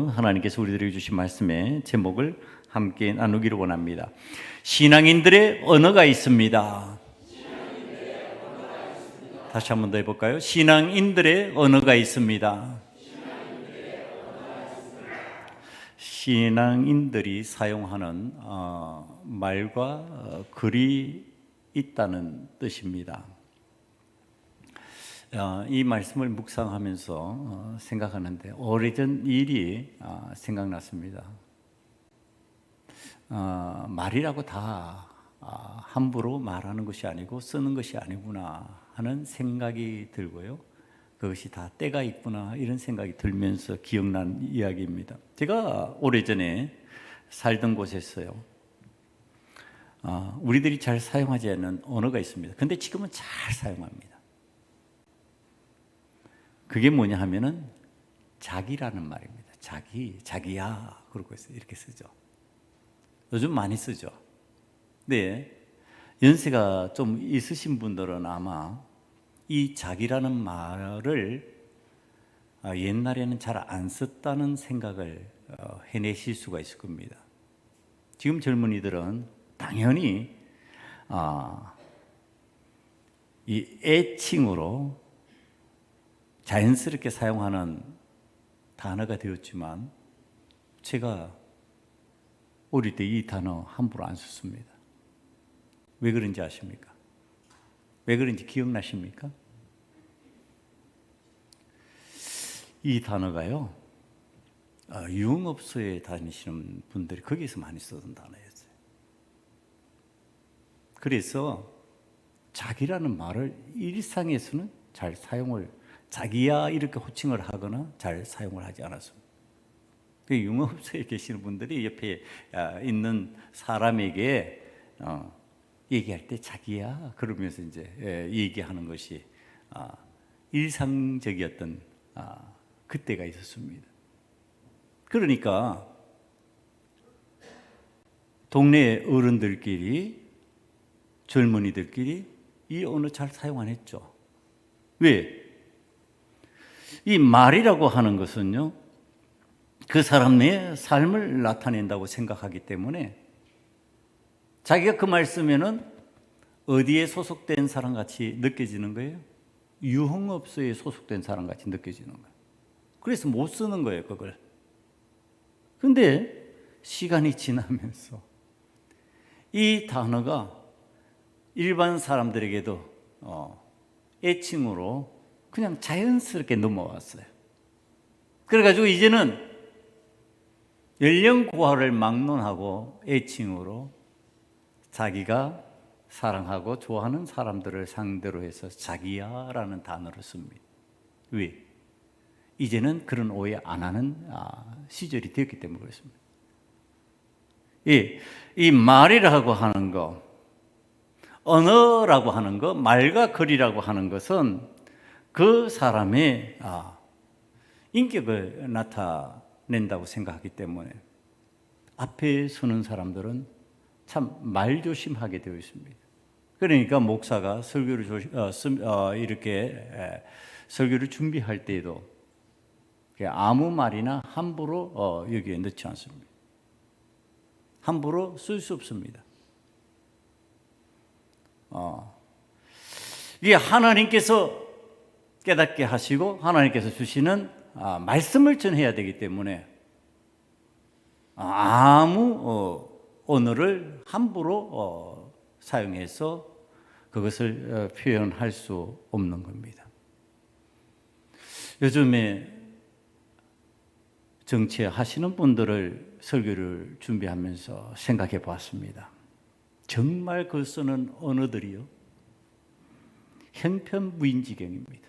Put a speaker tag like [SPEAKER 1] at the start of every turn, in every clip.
[SPEAKER 1] 오늘도 하나님께서 우리들에게 주신 말씀의 제목을 함께 나누기를 원합니다. 신앙인들의 언어가 있습니다. 다시 한 번 더 해볼까요? 신앙인들의 언어가 있습니다. 신앙인들이 사용하는 말과 글이 있다는 뜻입니다. 이 말씀을 묵상하면서 생각하는데 오래전 일이 생각났습니다. 말이라고 다 함부로 말하는 것이 아니고 쓰는 것이 아니구나 하는 생각이 들고요. 그것이 다 때가 있구나 이런 생각이 들면서 기억난 이야기입니다. 제가 오래전에 살던 곳에서요. 우리들이 잘 사용하지 않는 언어가 있습니다. 근데 지금은 잘 사용합니다. 그게 뭐냐 하면은 자기라는 말입니다. 자기야 그러고 있어요. 이렇게 쓰죠. 요즘 많이 쓰죠. 네, 연세가 좀 있으신 분들은 아마 이 자기라는 말을 옛날에는 잘 안 썼다는 생각을 해내실 수가 있을 겁니다. 지금 젊은이들은 당연히 이 애칭으로 자연스럽게 사용하는 단어가 되었지만 제가 어릴 때 이 단어 함부로 안 썼습니다. 왜 그런지 아십니까? 왜 그런지 기억나십니까? 이 단어가요, 유흥업소에 다니시는 분들이 거기서 많이 쓰던 단어였어요. 그래서 자기라는 말을 일상에서는 잘 사용을, 자기야 이렇게 호칭을 하거나 잘 사용을 하지 않았습니다. 유흥업소에 계시는 분들이 옆에 있는 사람에게 얘기할 때 자기야 그러면서 이제 얘기하는 것이 일상적이었던 그때가 있었습니다. 그러니까 동네 어른들끼리 젊은이들끼리 이 언어 잘 사용 안 했죠. 왜? 이 말이라고 하는 것은요, 그 사람의 삶을 나타낸다고 생각하기 때문에 자기가 그 말 쓰면은 어디에 소속된 사람 같이 느껴지는 거예요? 유흥업소에 소속된 사람 같이 느껴지는 거예요. 그래서 못 쓰는 거예요, 그걸. 근데 시간이 지나면서 이 단어가 일반 사람들에게도 애칭으로 그냥 자연스럽게 넘어왔어요. 그래가지고 이제는 연령 고하를 막론하고 애칭으로 자기가 사랑하고 좋아하는 사람들을 상대로 해서 자기야라는 단어를 씁니다. 왜? 이제는 그런 오해 안 하는 시절이 되었기 때문에 그렇습니다. 이 말이라고 하는 거, 언어라고 하는 거, 말과 글이라고 하는 것은 그 사람의 인격을 나타낸다고 생각하기 때문에 앞에 서는 사람들은 참 말조심하게 되어 있습니다. 그러니까 목사가 설교를 이렇게 설교를 준비할 때에도 아무 말이나 함부로 여기에 넣지 않습니다. 함부로 쓸 수 없습니다. 이게 하나님께서 깨닫게 하시고 하나님께서 주시는 말씀을 전해야 되기 때문에 아무 언어를 함부로 사용해서 그것을 표현할 수 없는 겁니다. 요즘에 정치하시는 분들을 설교를 준비하면서 생각해 보았습니다. 정말 그 쓰는 언어들이요, 형편무인지경입니다.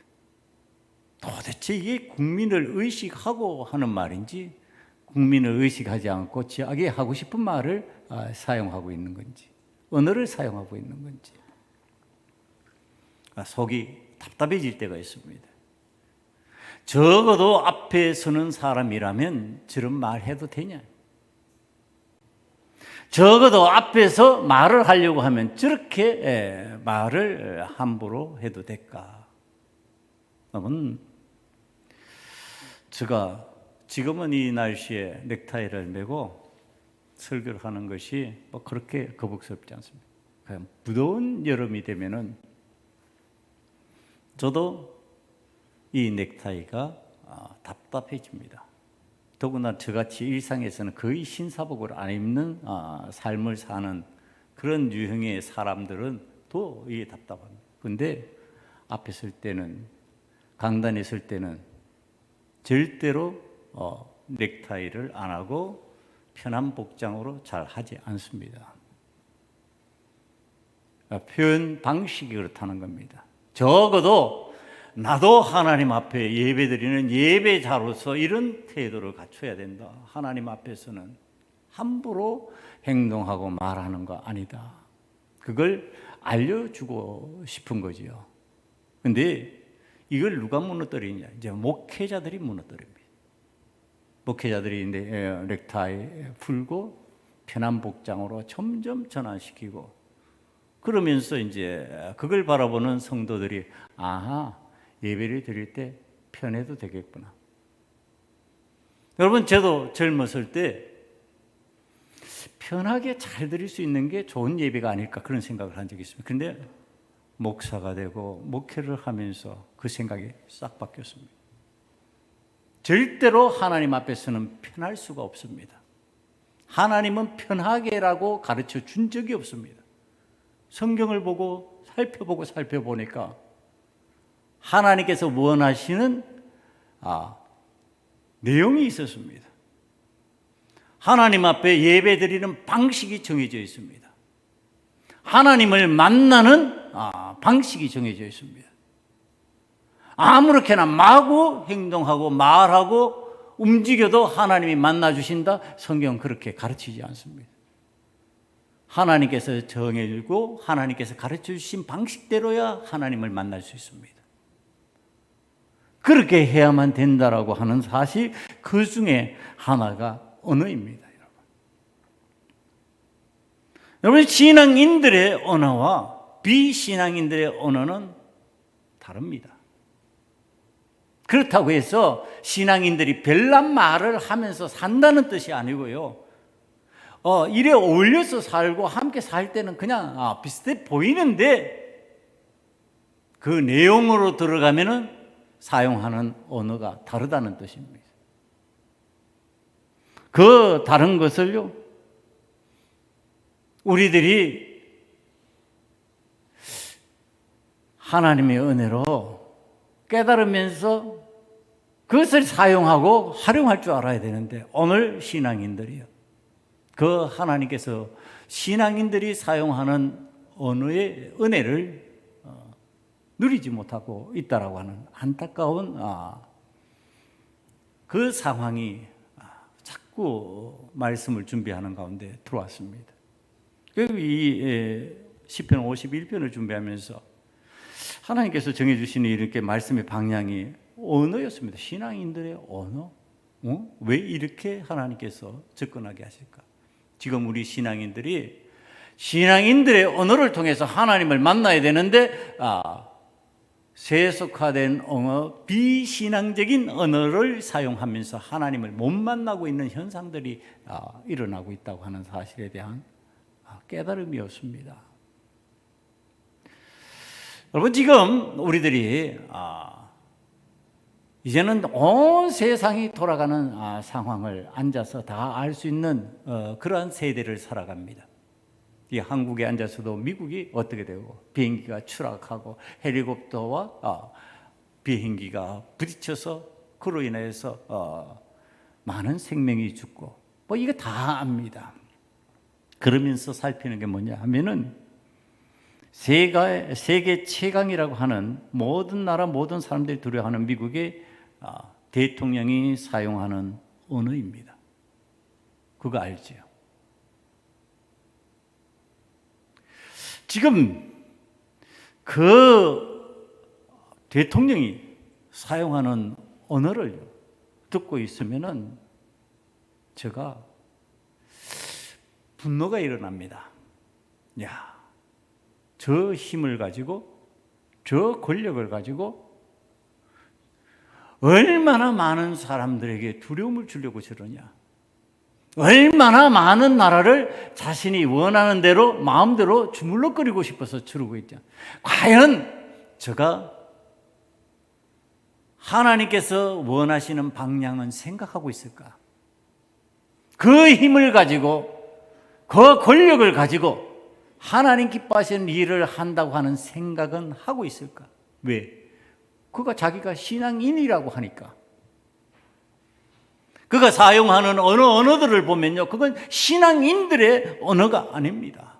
[SPEAKER 1] 도대체 이게 국민을 의식하고 하는 말인지 국민을 의식하지 않고 자기 하고 싶은 말을 사용하고 있는 건지, 언어를 사용하고 있는 건지 속이 답답해질 때가 있습니다. 적어도 앞에 서는 사람이라면 저런 말 해도 되냐? 적어도 앞에서 말을 하려고 하면 저렇게 말을 함부로 해도 될까? 제가 지금은 이 날씨에 넥타이를 메고 설교를 하는 것이 뭐 그렇게 거북스럽지 않습니다. 그냥 무더운 여름이 되면은 저도 이 넥타이가 답답해집니다. 더구나 저같이 일상에서는 거의 신사복을 안 입는 삶을 사는 그런 유형의 사람들은 더 이게 답답합니다. 근데 앞에 설 때는, 강단에 설 때는 절대로 넥타이를 안 하고 편한 복장으로 잘 하지 않습니다. 표현 방식이 그렇다는 겁니다. 적어도 나도 하나님 앞에 예배드리는 예배자로서 이런 태도를 갖춰야 된다. 하나님 앞에서는 함부로 행동하고 말하는 거 아니다. 그걸 알려주고 싶은 거지요. 근데 이걸 누가 무너뜨리냐? 이제 목회자들이 무너뜨립니다. 목회자들이 넥타이 풀고 편한 복장으로 점점 전환시키고, 그러면서 이제 그걸 바라보는 성도들이 아하, 예배를 드릴 때 편해도 되겠구나. 여러분, 저도 젊었을 때 편하게 잘 드릴 수 있는 게 좋은 예배가 아닐까 그런 생각을 한 적이 있습니다. 근데 목사가 되고 목회를 하면서 그 생각이 싹 바뀌었습니다. 절대로 하나님 앞에서는 편할 수가 없습니다. 하나님은 편하게라고 가르쳐 준 적이 없습니다. 성경을 보고 살펴보니까 하나님께서 원하시는 내용이 있었습니다. 하나님 앞에 예배드리는 방식이 정해져 있습니다. 하나님을 만나는 방식이 정해져 있습니다. 아무렇게나 마구 행동하고 말하고 움직여도 하나님이 만나주신다? 성경은 그렇게 가르치지 않습니다. 하나님께서 정해주고 하나님께서 가르쳐주신 방식대로야 하나님을 만날 수 있습니다. 그렇게 해야만 된다라고 하는 사실, 그 중에 하나가 언어입니다. 여러분, 신앙인들의 언어와 비신앙인들의 언어는 다릅니다. 그렇다고 해서 신앙인들이 별난 말을 하면서 산다는 뜻이 아니고요. 이래 어울려서 살고 함께 살 때는 그냥 비슷해 보이는데 그 내용으로 들어가면은 사용하는 언어가 다르다는 뜻입니다. 그 다른 것을요, 우리들이 하나님의 은혜로 깨달으면서 그것을 사용하고 활용할 줄 알아야 되는데, 오늘 신앙인들이요, 그 하나님께서 신앙인들이 사용하는 언어의 은혜를 누리지 못하고 있다라고 하는 안타까운 그 상황이 자꾸 말씀을 준비하는 가운데 들어왔습니다. 그리고 이 시편 51편을 준비하면서 하나님께서 정해주시는 이렇게 말씀의 방향이 언어였습니다. 신앙인들의 언어? 왜 이렇게 하나님께서 접근하게 하실까? 지금 우리 신앙인들이 신앙인들의 언어를 통해서 하나님을 만나야 되는데 세속화된 언어, 비신앙적인 언어를 사용하면서 하나님을 못 만나고 있는 현상들이 일어나고 있다고 하는 사실에 대한 깨달음이었습니다. 여러분, 지금 우리들이 이제는 온 세상이 돌아가는 상황을 앉아서 다 알 수 있는 그러한 세대를 살아갑니다. 이 한국에 앉아서도 미국이 어떻게 되고, 비행기가 추락하고 헬리콥터와 비행기가 부딪혀서 그로 인해서 많은 생명이 죽고, 뭐 이거 다 압니다. 그러면서 살피는 게 뭐냐 하면은 세계 최강이라고 하는, 모든 나라 모든 사람들이 두려워하는 미국의 대통령이 사용하는 언어입니다. 그거 알지요? 지금 그 대통령이 사용하는 언어를 듣고 있으면은 제가 분노가 일어납니다. 야, 저 힘을 가지고, 저 권력을 가지고 얼마나 많은 사람들에게 두려움을 주려고 저러냐. 얼마나 많은 나라를 자신이 원하는 대로 마음대로 주물럭거리고 싶어서 저러고 있죠. 과연 저가 하나님께서 원하시는 방향은 생각하고 있을까? 그 힘을 가지고, 그 권력을 가지고 하나님 기뻐하시는 일을 한다고 하는 생각은 하고 있을까? 왜? 그가 자기가 신앙인이라고 하니까. 그가 사용하는 언어들을 보면요, 그건 신앙인들의 언어가 아닙니다.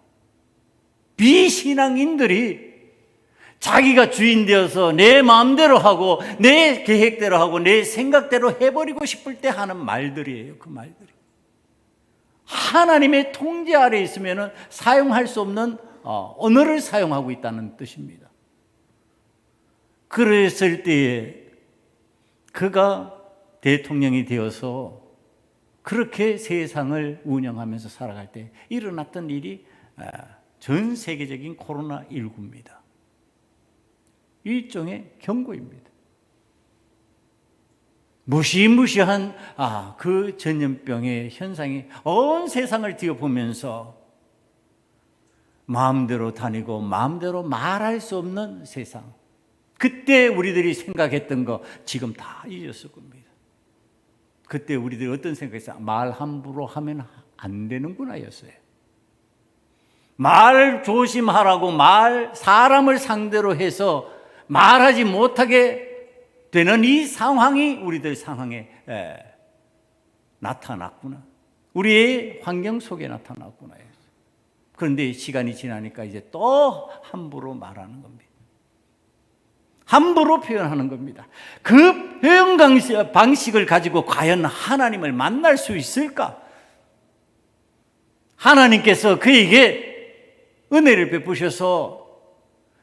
[SPEAKER 1] 비신앙인들이 자기가 주인 되어서 내 마음대로 하고 내 계획대로 하고 내 생각대로 해버리고 싶을 때 하는 말들이에요. 그 말들이 하나님의 통제 아래 있으면 사용할 수 없는 언어를 사용하고 있다는 뜻입니다. 그랬을 때에 그가 대통령이 되어서 그렇게 세상을 운영하면서 살아갈 때 일어났던 일이 전 세계적인 코로나19입니다. 일종의 경고입니다. 무시무시한 그 전염병의 현상이 온 세상을 뒤엎으면서 마음대로 다니고 마음대로 말할 수 없는 세상. 그때 우리들이 생각했던 거 지금 다 잊었을 겁니다. 그때 우리들이 어떤 생각했어요? 말 함부로 하면 안 되는구나 였어요. 말 조심하라고 사람을 상대로 해서 말하지 못하게 되는 이 상황이 우리들 상황에 나타났구나. 우리의 환경 속에 나타났구나. 그런데 시간이 지나니까 이제 또 함부로 말하는 겁니다. 함부로 표현하는 겁니다. 그 표현 방식을 가지고 과연 하나님을 만날 수 있을까? 하나님께서 그에게 은혜를 베푸셔서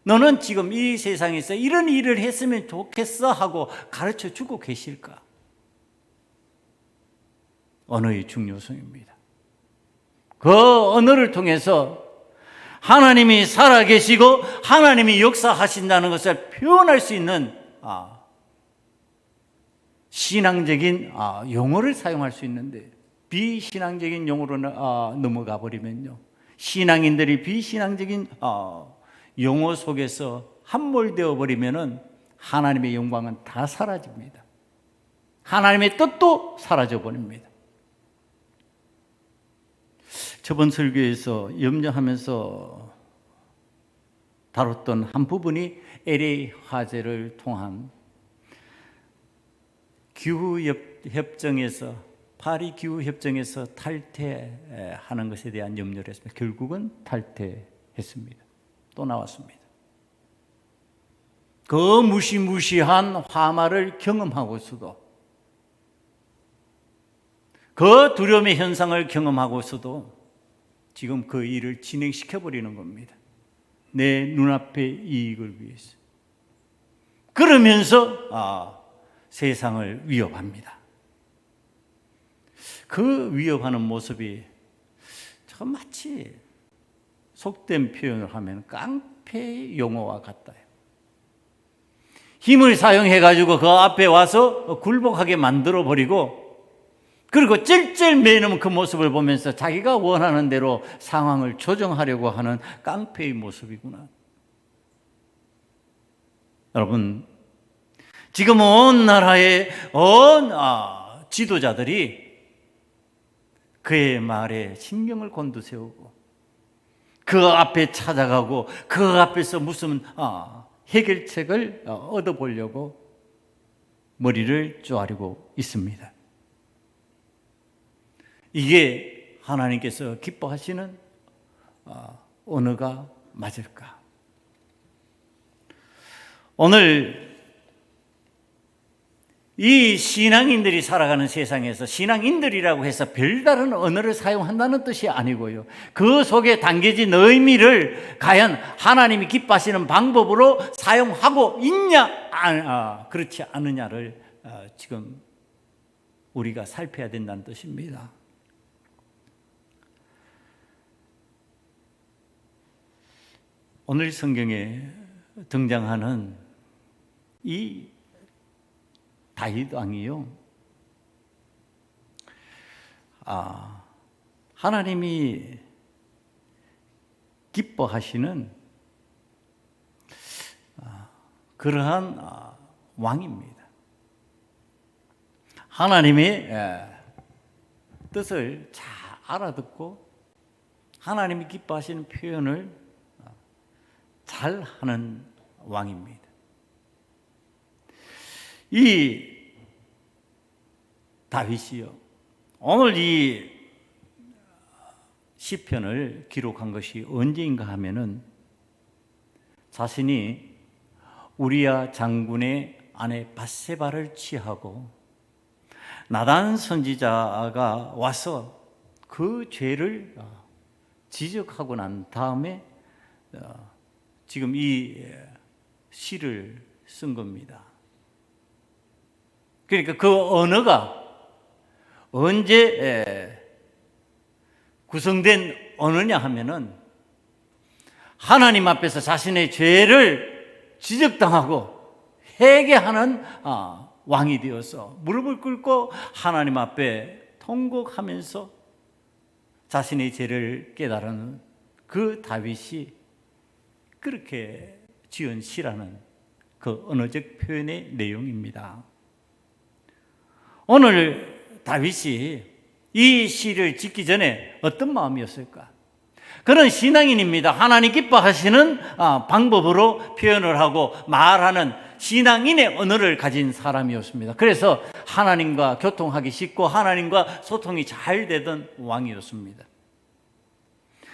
[SPEAKER 1] 너는 지금 이 세상에서 이런 일을 했으면 좋겠어 하고 가르쳐 주고 계실까? 언어의 중요성입니다. 그 언어를 통해서 하나님이 살아계시고 하나님이 역사하신다는 것을 표현할 수 있는 신앙적인 용어를 사용할 수 있는데 비신앙적인 용어로 넘어가 버리면요, 신앙인들이 비신앙적인 용어 속에서 함몰되어 버리면은 하나님의 영광은 다 사라집니다. 하나님의 뜻도 사라져 버립니다. 저번 설교에서 염려하면서 다뤘던 한 부분이 LA 화재를 통한 기후협정에서, 파리 기후협정에서 탈퇴하는 것에 대한 염려를 했습니다. 결국은 탈퇴했습니다. 또 나왔습니다. 그 무시무시한 화마를 경험하고서도, 그 두려움의 현상을 경험하고서도 지금 그 일을 진행시켜버리는 겁니다. 내 눈앞의 이익을 위해서. 그러면서 세상을 위협합니다. 그 위협하는 모습이 참 마치 속된 표현을 하면 깡패 용어와 같다. 힘을 사용해가지고 그 앞에 와서 굴복하게 만들어버리고, 그리고 찔찔매는 그 모습을 보면서 자기가 원하는 대로 상황을 조정하려고 하는 깡패의 모습이구나. 여러분, 지금 온 나라의 온 지도자들이 그의 말에 신경을 곤두세우고 그 앞에 찾아가고 그 앞에서 무슨 해결책을 얻어보려고 머리를 쪼아리고 있습니다. 이게 하나님께서 기뻐하시는 언어가 맞을까? 오늘 이 신앙인들이 살아가는 세상에서 신앙인들이라고 해서 별다른 언어를 사용한다는 뜻이 아니고요, 그 속에 담겨진 의미를 과연 하나님이 기뻐하시는 방법으로 사용하고 있냐, 그렇지 않느냐를 지금 우리가 살펴야 된다는 뜻입니다. 오늘 성경에 등장하는 이 다윗 왕이요. 하나님이 기뻐하시는 그러한 왕입니다. 하나님의 뜻을 잘 알아듣고 하나님이 기뻐하시는 표현을 잘 하는 왕입니다. 이 다윗이요, 오늘 이 시편을 기록한 것이 언제인가 하면은 자신이 우리야 장군의 아내 밧세바를 취하고 나단 선지자가 와서 그 죄를 지적하고 난 다음에 지금 이 시를 쓴 겁니다. 그러니까 그 언어가 언제 구성된 언어냐 하면은 하나님 앞에서 자신의 죄를 지적당하고 회개하는 왕이 되어서 무릎을 꿇고 하나님 앞에 통곡하면서 자신의 죄를 깨달은 그 다윗이 그렇게 지은 시라는 그 언어적 표현의 내용입니다. 오늘 다윗이 이 시를 짓기 전에 어떤 마음이었을까? 그런 신앙인입니다. 하나님 기뻐하시는 방법으로 표현을 하고 말하는 신앙인의 언어를 가진 사람이었습니다. 그래서 하나님과 교통하기 쉽고 하나님과 소통이 잘 되던 왕이었습니다.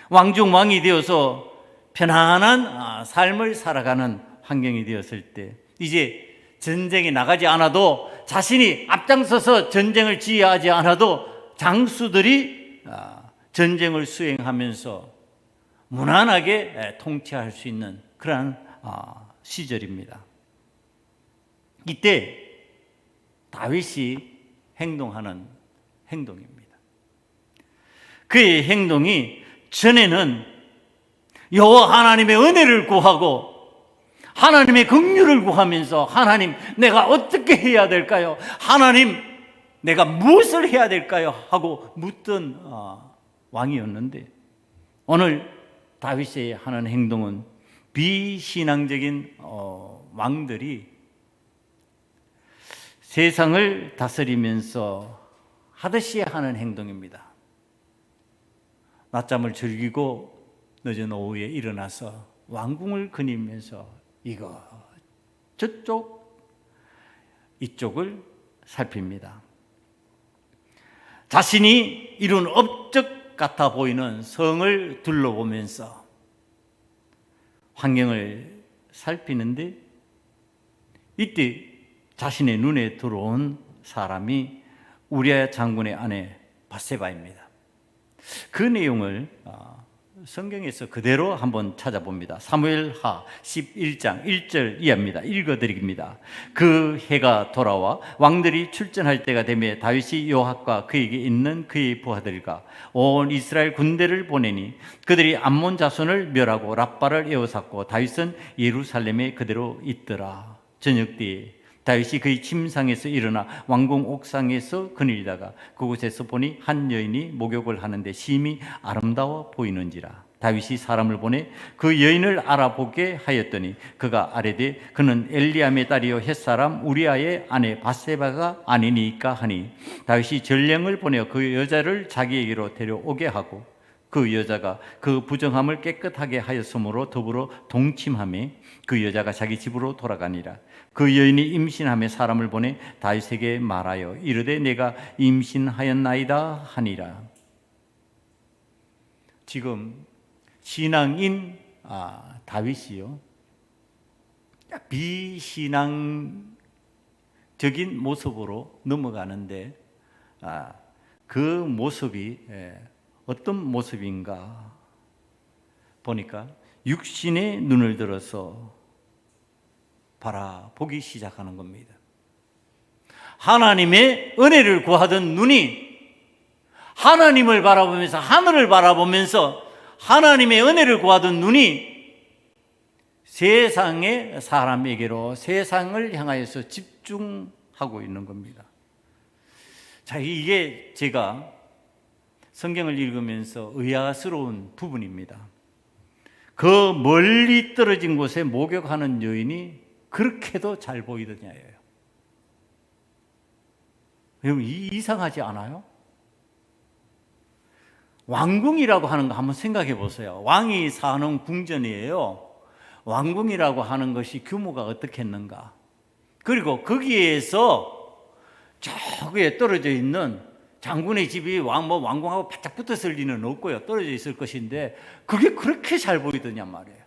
[SPEAKER 1] 왕 중 왕이 되어서 편안한 삶을 살아가는 환경이 되었을 때 이제 전쟁에 나가지 않아도 자신이 앞장서서 전쟁을 지휘하지 않아도 장수들이 전쟁을 수행하면서 무난하게 통치할 수 있는 그러한 시절입니다. 이때 다윗이 행동하는 행동입니다. 그의 행동이 전에는 여호와 하나님의 은혜를 구하고 하나님의 긍휼을 구하면서 하나님 내가 어떻게 해야 될까요? 하나님 내가 무엇을 해야 될까요? 하고 묻던 왕이었는데 오늘 다윗이 하는 행동은 비신앙적인 왕들이 세상을 다스리면서 하듯이 하는 행동입니다. 낮잠을 즐기고 늦은 오후에 일어나서 왕궁을 거니면서 이거 저쪽 이쪽을 살핍니다. 자신이 이룬 업적 같아 보이는 성을 둘러보면서 환경을 살피는데 이때 자신의 눈에 들어온 사람이 우리아 장군의 아내 밧세바입니다. 그 내용을 성경에서 그대로 한번 찾아봅니다. 사무엘하 11장 1절 이하입니다. 읽어드립니다. 그 해가 돌아와 왕들이 출전할 때가 되매 다윗이 요압과 그에게 있는 그의 부하들과 온 이스라엘 군대를 보내니 그들이 암몬 자손을 멸하고 랍바를 에워쌌고 다윗은 예루살렘에 그대로 있더라. 저녁 때에 다윗이 그의 침상에서 일어나 왕궁 옥상에서 거닐다가 그곳에서 보니 한 여인이 목욕을 하는데 심히 아름다워 보이는지라. 다윗이 사람을 보내 그 여인을 알아보게 하였더니 그가 아뢰되 그는 엘리암의 딸이요 햇사람 우리아의 아내 밧세바가 아니니까 하니 다윗이 전령을 보내 그 여자를 자기에게로 데려오게 하고 그 여자가 그 부정함을 깨끗하게 하였으므로 더불어 동침하며 그 여자가 자기 집으로 돌아가니라. 그 여인이 임신하며 사람을 보내 다윗에게 말하여 이르되 내가 임신하였나이다 하니라. 지금 신앙인 다윗이요 비신앙적인 모습으로 넘어가는데 그 모습이 어떤 모습인가 보니까 육신의 눈을 들어서 바라보기 시작하는 겁니다. 하나님의 은혜를 구하던 눈이 하나님을 바라보면서 하늘을 바라보면서 하나님의 은혜를 구하던 눈이 세상의 사람에게로 세상을 향하여서 집중하기 하고 있는 겁니다. 자, 이게 제가 성경을 읽으면서 의아스러운 부분입니다. 그 멀리 떨어진 곳에 목욕하는 여인이 그렇게도 잘 보이더냐예요. 여러분, 이상하지 않아요? 왕궁이라고 하는 거 한번 생각해 보세요. 왕이 사는 궁전이에요. 왕궁이라고 하는 것이 규모가 어떻겠는가? 그리고 거기에서 저 위에 떨어져 있는 장군의 집이 왕궁하고 바짝 붙었을 리는 없고요. 떨어져 있을 것인데 그게 그렇게 잘 보이더냐 말이에요.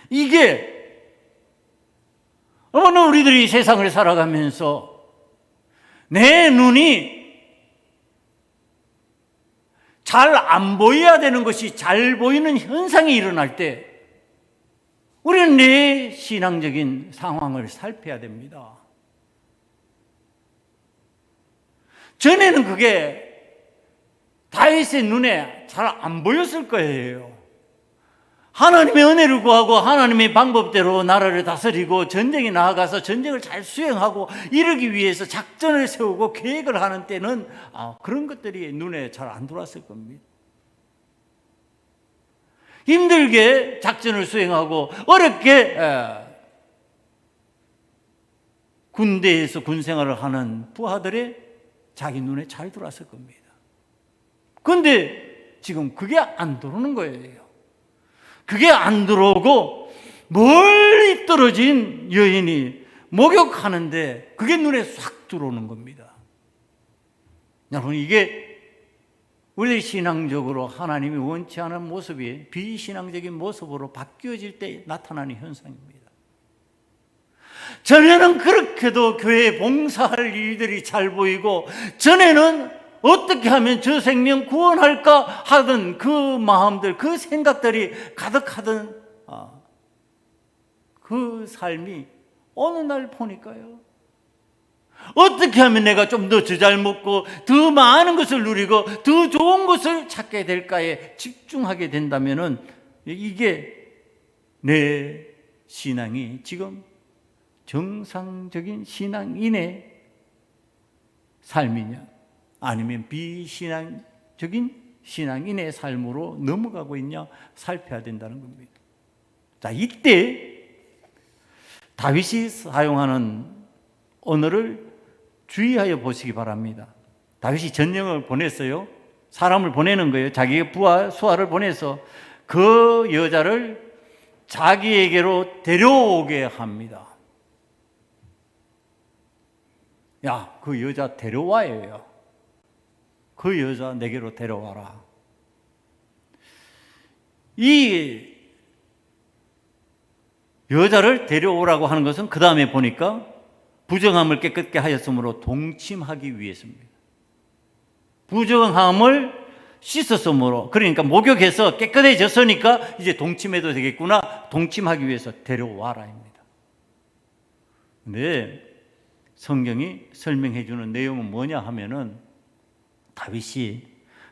[SPEAKER 1] 이게 어느 우리들이 세상을 살아가면서 내 눈이 잘 안 보여야 되는 것이 잘 보이는 현상이 일어날 때 우리는 내 신앙적인 상황을 살펴야 됩니다. 전에는 그게 다윗의 눈에 잘 안 보였을 거예요. 하나님의 은혜를 구하고 하나님의 방법대로 나라를 다스리고 전쟁에 나아가서 전쟁을 잘 수행하고 이러기 위해서 작전을 세우고 계획을 하는 때는 그런 것들이 눈에 잘 안 들어왔을 겁니다. 힘들게 작전을 수행하고 어렵게 군대에서 군생활을 하는 부하들의 자기 눈에 잘 들어왔을 겁니다. 그런데 지금 그게 안 들어오는 거예요. 그게 안 들어오고 멀리 떨어진 여인이 목욕하는데 그게 눈에 싹 들어오는 겁니다. 여러분, 이게 우리 신앙적으로 하나님이 원치 않은 모습이 비신앙적인 모습으로 바뀌어질 때 나타나는 현상입니다. 전에는 그렇게도 교회에 봉사할 일들이 잘 보이고 전에는 어떻게 하면 저 생명 구원할까 하던 그 마음들, 그 생각들이 가득하던 그 삶이 어느 날 보니까요, 어떻게 하면 내가 좀 더 잘 먹고 더 많은 것을 누리고 더 좋은 것을 찾게 될까에 집중하게 된다면은 이게 내 신앙이 지금 정상적인 신앙인의 삶이냐 아니면 비신앙적인 신앙인의 삶으로 넘어가고 있냐 살펴야 된다는 겁니다. 자, 이때 다윗이 사용하는 언어를 주의하여 보시기 바랍니다. 다윗이 전령을 보냈어요. 사람을 보내는 거예요. 자기의 부하, 수하를 보내서 그 여자를 자기에게로 데려오게 합니다. 야, 그 여자 데려와예요. 그 여자 내게로 데려와라. 이 여자를 데려오라고 하는 것은 그 다음에 보니까 부정함을 깨끗게 하였으므로 동침하기 위해서입니다. 부정함을 씻었으므로, 그러니까 목욕해서 깨끗해졌으니까 이제 동침해도 되겠구나, 동침하기 위해서 데려와라입니다. 근데 성경이 설명해 주는 내용은 뭐냐 하면은 다윗이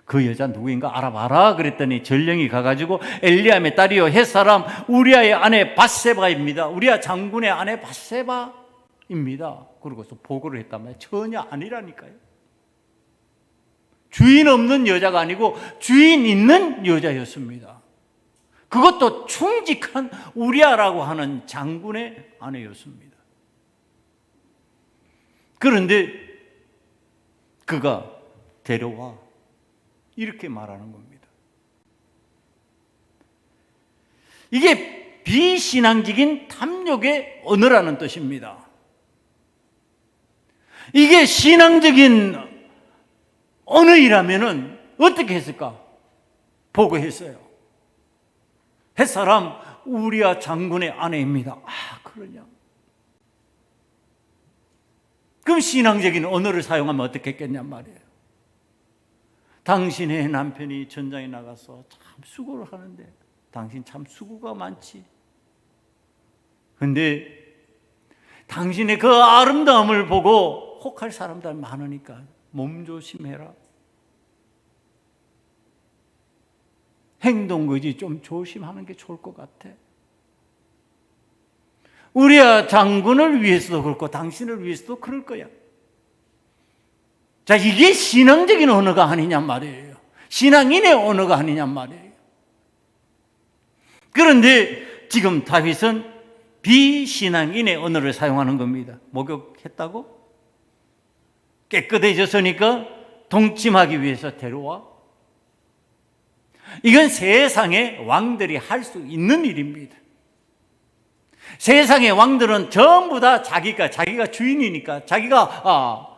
[SPEAKER 1] 그 여자 누구인가 알아봐라 그랬더니 전령이 가가지고 엘리암의 딸이요 햇사람 우리아의 아내 밧세바입니다. 우리아 장군의 아내 밧세바입니다. 그러고서 보고를 했단 말이에요. 전혀 아니라니까요. 주인 없는 여자가 아니고 주인 있는 여자였습니다. 그것도 충직한 우리아라고 하는 장군의 아내였습니다. 그런데 그가 데려와 이렇게 말하는 겁니다. 이게 비신앙적인 탐욕의 언어라는 뜻입니다. 이게 신앙적인 언어이라면은 어떻게 했을까? 보고했어요. 햇사람 우리아 장군의 아내입니다. 그러냐? 그럼 신앙적인 언어를 사용하면 어떻게 했겠냔 말이에요. 당신의 남편이 전장에 나가서 참 수고를 하는데 당신 참 수고가 많지. 근데 당신의 그 아름다움을 보고 혹할 사람들 많으니까 몸조심해라. 행동거지 좀 조심하는 게 좋을 것 같아. 우리야 장군을 위해서도 그렇고 당신을 위해서도 그럴 거야. 자, 이게 신앙적인 언어가 아니냔 말이에요. 신앙인의 언어가 아니냔 말이에요. 그런데 지금 다윗은 비신앙인의 언어를 사용하는 겁니다. 목욕했다고? 깨끗해졌으니까 동침하기 위해서 데려와? 이건 세상의 왕들이 할 수 있는 일입니다. 세상의 왕들은 전부 다 자기가 주인이니까, 자기가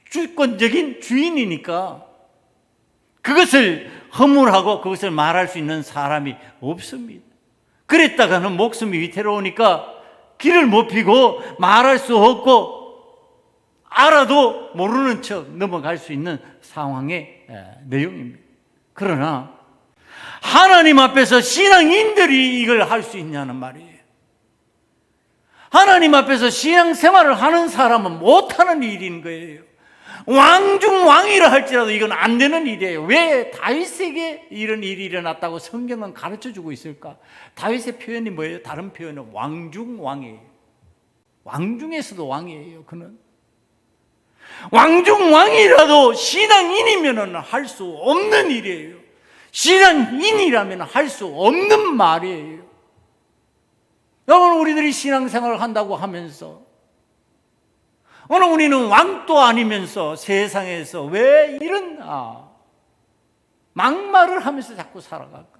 [SPEAKER 1] 주권적인 주인이니까 그것을 허물하고 그것을 말할 수 있는 사람이 없습니다. 그랬다가는 목숨이 위태로우니까 길을 못 피고 말할 수 없고 알아도 모르는 척 넘어갈 수 있는 상황의 내용입니다. 그러나 하나님 앞에서 신앙인들이 이걸 할 수 있냐는 말이에요. 하나님 앞에서 신앙생활을 하는 사람은 못하는 일인 거예요. 왕중왕이라 할지라도 이건 안 되는 일이에요. 왜 다윗에게 이런 일이 일어났다고 성경은 가르쳐주고 있을까? 다윗의 표현이 뭐예요? 다른 표현은 왕중왕이에요. 왕중에서도 왕이에요. 그는 왕중왕이라도 신앙인이면 할 수 없는 일이에요. 신앙인이라면 할 수 없는 말이에요. 여러분, 우리들이 신앙생활을 한다고 하면서 오늘 우리는 왕도 아니면서 세상에서 왜 이런 막말을 하면서 자꾸 살아갈까?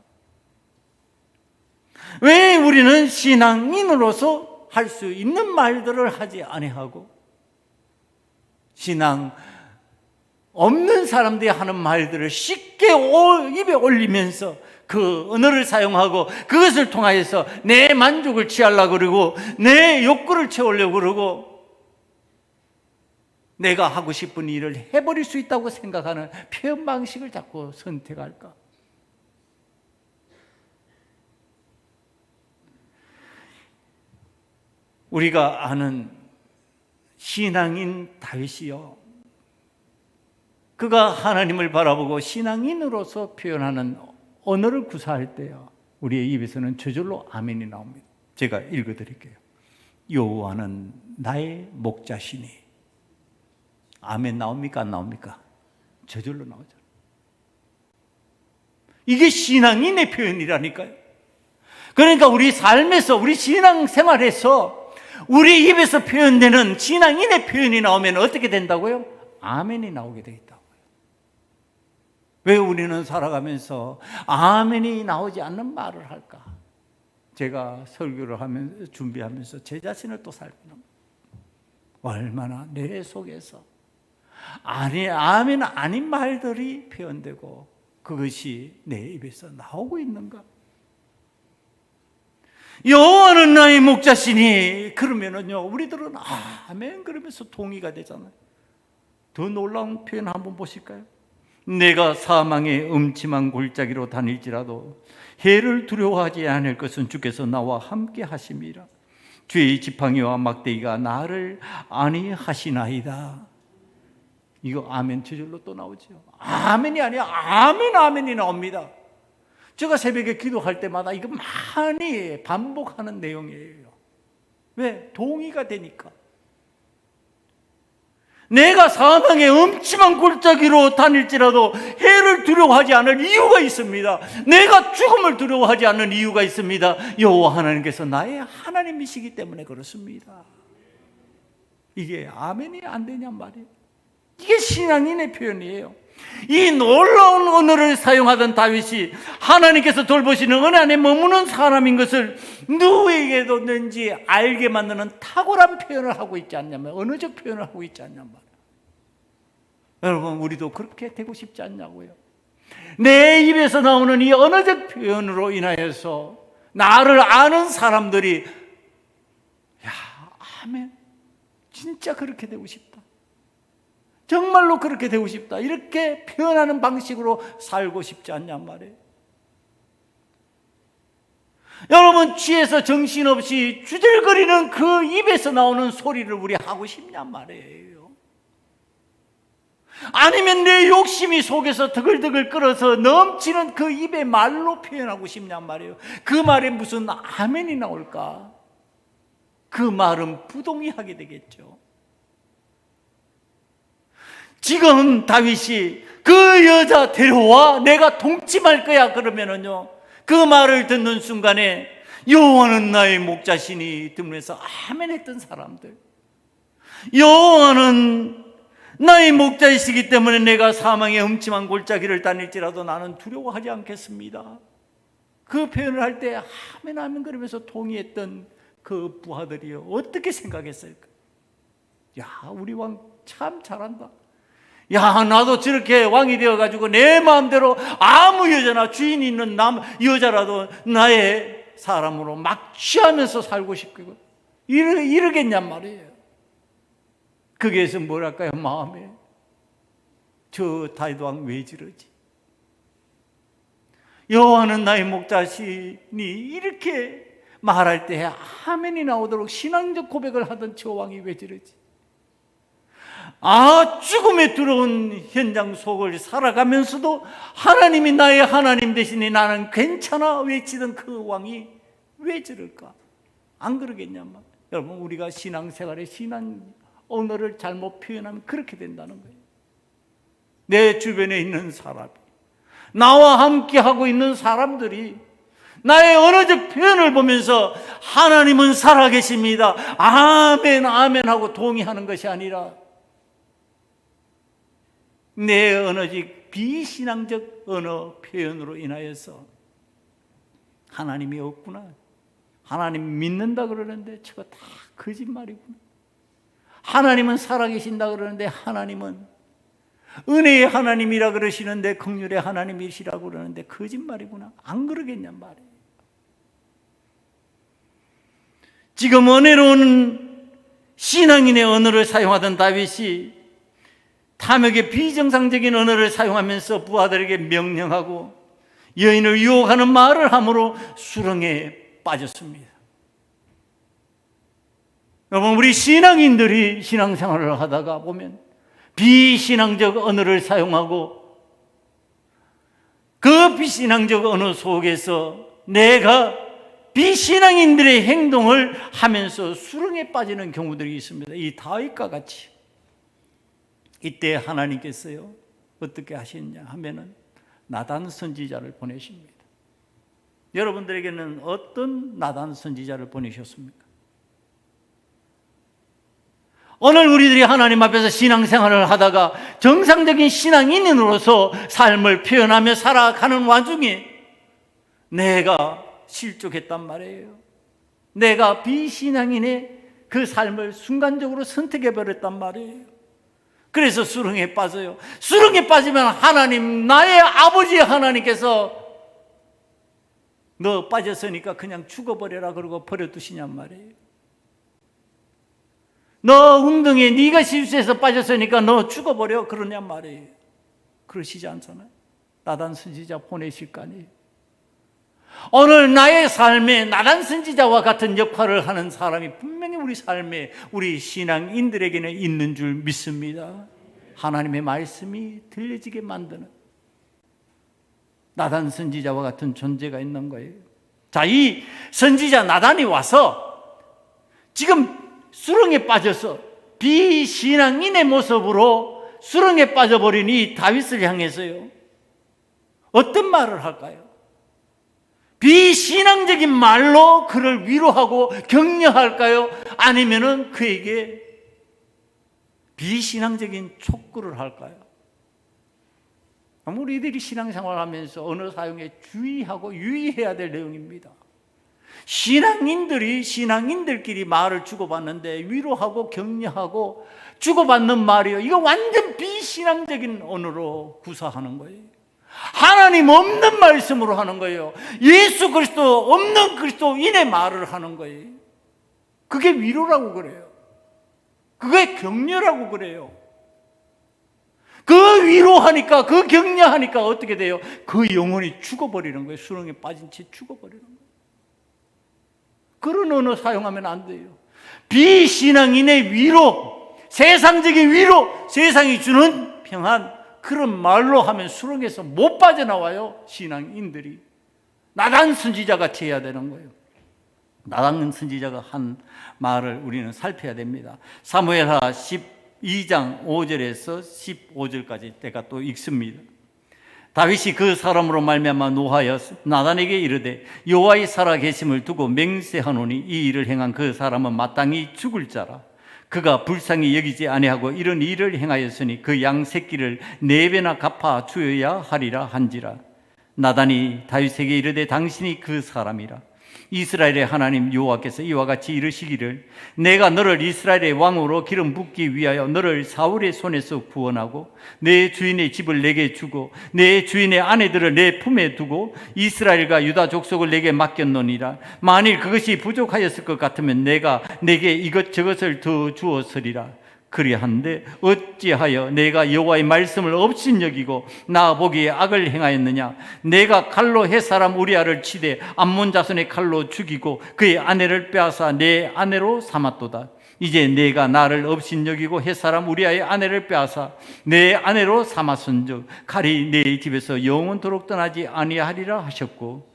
[SPEAKER 1] 왜 우리는 신앙인으로서 할 수 있는 말들을 하지 아니하고 신앙 없는 사람들이 하는 말들을 쉽게 입에 올리면서 그 언어를 사용하고 그것을 통하여서 내 만족을 취하려고 그러고 내 욕구를 채우려고 그러고 내가 하고 싶은 일을 해버릴 수 있다고 생각하는 표현 방식을 자꾸 선택할까? 우리가 아는 신앙인 다윗이요, 그가 하나님을 바라보고 신앙인으로서 표현하는 언어를 구사할 때요, 우리의 입에서는 저절로 아멘이 나옵니다. 제가 읽어드릴게요. 여호와는 나의 목자시니. 아멘 나옵니까? 안 나옵니까? 저절로 나오잖아요. 이게 신앙인의 표현이라니까요. 그러니까 우리 삶에서, 우리 신앙생활에서 우리 입에서 표현되는 신앙인의 표현이 나오면 어떻게 된다고요? 아멘이 나오게 되어 있다고요. 왜 우리는 살아가면서 아멘이 나오지 않는 말을 할까? 제가 설교를 하면서, 준비하면서 제 자신을 또 살피는 거예요. 얼마나 내 속에서 아멘 아닌 말들이 표현되고 그것이 내 입에서 나오고 있는가? 여호와는 나의 목자시니, 그러면은요 우리들은 아멘 그러면서 동의가 되잖아요. 더 놀라운 표현 한번 보실까요? 내가 사망의 음침한 골짜기로 다닐지라도 해를 두려워하지 않을 것은 주께서 나와 함께 하심이라. 주의 지팡이와 막대기가 나를 안위하시나이다. 이거 아멘 저절로 또 나오죠. 아멘이 아니야, 아멘이 나옵니다. 제가 새벽에 기도할 때마다 이거 많이 반복하는 내용이에요. 왜? 동의가 되니까. 내가 사망의 음침한 골짜기로 다닐지라도 해를 두려워하지 않을 이유가 있습니다. 내가 죽음을 두려워하지 않는 이유가 있습니다. 여호와 하나님께서 나의 하나님이시기 때문에 그렇습니다. 이게 아멘이 안 되냔 말이에요. 이게 신앙인의 표현이에요. 이 놀라운 언어를 사용하던 다윗이 하나님께서 돌보시는 은혜 안에 머무는 사람인 것을 누구에게도 왠지 알게 만드는 탁월한 표현을 하고 있지 않냐면, 언어적 표현을 하고 있지 않냔 말이에요. 여러분, 우리도 그렇게 되고 싶지 않냐고요. 내 입에서 나오는 이 언어적 표현으로 인하여서 나를 아는 사람들이 야, 아멘, 진짜 그렇게 되고 싶다, 정말로 그렇게 되고 싶다, 이렇게 표현하는 방식으로 살고 싶지 않냔 말이에요. 여러분, 취해서 정신없이 주절거리는 그 입에서 나오는 소리를 우리 하고 싶냔 말이에요. 아니면 내 욕심이 속에서 드글드글 끓어서 넘치는 그 입의 말로 표현하고 싶냔 말이에요. 그 말에 무슨 아멘이 나올까? 그 말은 부동의하게 되겠죠. 지금 다윗이 그 여자 데려와 내가 동침할 거야 그러면은요, 그 말을 듣는 순간에 여호와는 나의 목자시니 들으면서 아멘 했던 사람들, 여호와는 나의 목자이시기 때문에 내가 사망의 음침한 골짜기를 다닐지라도 나는 두려워하지 않겠습니다. 그 표현을 할 때 아멘 아멘 그러면서 동의했던 그 부하들이요, 어떻게 생각했을까? 야, 우리 왕 참 잘한다. 야, 나도 저렇게 왕이 되어가지고 내 마음대로 아무 여자나 주인 있는 여자라도 나의 사람으로 막 취하면서 살고 싶고 이러겠냔 말이에요. 거기에서 뭐랄까요? 마음에 저 다윗 왕 왜 저러지? 여호와는 나의 목자시니 이렇게 말할 때 아멘이 나오도록 신앙적 고백을 하던 저 왕이 왜 저러지? 죽음에 들어온 현장 속을 살아가면서도 하나님이 나의 하나님 대신에 나는 괜찮아 외치던 그 왕이 왜 저럴까? 안 그러겠냐 말. 여러분, 우리가 신앙생활에 신앙 언어를 잘못 표현하면 그렇게 된다는 거예요. 내 주변에 있는 사람이, 나와 함께 하고 있는 사람들이 나의 언어적 표현을 보면서 하나님은 살아계십니다, 아멘 아멘 하고 동의하는 것이 아니라 내 언어적 비신앙적 언어 표현으로 인하여서 하나님이 없구나, 하나님 믿는다 그러는데 저거 다 거짓말이구나, 하나님은 살아계신다 그러는데 하나님은 은혜의 하나님이라 그러시는데 긍휼의 하나님이시라고 그러는데 거짓말이구나, 안 그러겠냔 말이에요. 지금 은혜로운 신앙인의 언어를 사용하던 다윗이 탐욕의 비정상적인 언어를 사용하면서 부하들에게 명령하고 여인을 유혹하는 말을 함으로 수렁에 빠졌습니다. 여러분, 우리 신앙인들이 신앙생활을 하다가 보면 비신앙적 언어를 사용하고 그 비신앙적 언어 속에서 내가 비신앙인들의 행동을 하면서 수렁에 빠지는 경우들이 있습니다. 이 다윗과 같이. 이때 하나님께서요 어떻게 하시느냐 하면은 나단 선지자를 보내십니다. 여러분들에게는 어떤 나단 선지자를 보내셨습니까? 오늘 우리들이 하나님 앞에서 신앙생활을 하다가 정상적인 신앙인으로서 삶을 표현하며 살아가는 와중에 내가 실족했단 말이에요. 내가 비신앙인의 그 삶을 순간적으로 선택해버렸단 말이에요. 그래서 수렁에 빠져요. 수렁에 빠지면 하나님, 나의 아버지 하나님께서 너 빠졌으니까 그냥 죽어버려라 그러고 버려두시냔 말이에요. 너 웅덩이에 네가 실수해서 빠졌으니까 너 죽어버려 그러냔 말이에요. 그러시지 않잖아요. 나단 선지자 보내실 거 아니에요. 오늘 나의 삶에 나단 선지자와 같은 역할을 하는 사람이 분명히 우리 삶에, 우리 신앙인들에게는 있는 줄 믿습니다. 하나님의 말씀이 들려지게 만드는 나단 선지자와 같은 존재가 있는 거예요. 자, 이 선지자 나단이 와서 지금 수렁에 빠져서 비신앙인의 모습으로 수렁에 빠져버린 이 다윗을 향해서요 어떤 말을 할까요? 비신앙적인 말로 그를 위로하고 격려할까요? 아니면은 그에게 비신앙적인 촉구를 할까요? 우리들이 신앙생활을 하면서 언어 사용에 주의하고 유의해야 될 내용입니다. 신앙인들끼리 말을 주고받는데 위로하고 격려하고 주고받는 말이요, 이거 완전 비신앙적인 언어로 구사하는 거예요. 하나님 없는 말씀으로 하는 거예요. 예수 그리스도 없는 그리스도인의 말을 하는 거예요. 그게 위로라고 그래요. 그게 격려라고 그래요. 그 위로하니까, 그 격려하니까 어떻게 돼요? 그 영혼이 죽어버리는 거예요. 수렁에 빠진 채 죽어버리는 거예요. 그런 언어 사용하면 안 돼요. 비신앙인의 위로, 세상적인 위로, 세상이 주는 평안, 그런 말로 하면 수렁에서 못 빠져나와요. 신앙인들이 나단 선지자 같이 해야 되는 거예요. 나단 선지자가 한 말을 우리는 살펴야 됩니다. 사무엘하 12장 5절에서 15절까지 때가 또 읽습니다. 다윗이 그 사람으로 말미암아 노하여 나단에게 이르되 여호와의 살아계심을 두고 맹세하노니 이 일을 행한 그 사람은 마땅히 죽을 자라. 그가 불쌍히 여기지 아니하고 이런 일을 행하였으니 그 양 새끼를 4배나 갚아 주어야 하리라 한지라. 나단이 다윗에게 이르되 당신이 그 사람이라. 이스라엘의 하나님 여호와께서 이와 같이 이르시기를 내가 너를 이스라엘의 왕으로 기름 붓기 위하여 너를 사울의 손에서 구원하고 내 주인의 집을 내게 주고 내 주인의 아내들을 내 품에 두고 이스라엘과 유다 족속을 내게 맡겼노니라. 만일 그것이 부족하였을 것 같으면 내가 내게 이것저것을 더 주었으리라. 그리한데 어찌하여 내가 여호와의 말씀을 업신여기고 나 보기에 악을 행하였느냐. 내가 칼로 햇사람 우리아를 치되 암몬 자손의 칼로 죽이고 그의 아내를 빼앗아 내 아내로 삼았도다. 이제 내가 나를 업신여기고 햇사람 우리아의 아내를 빼앗아 내 아내로 삼았은즉 칼이 내 집에서 영원토록 떠나지 아니하리라 하셨고,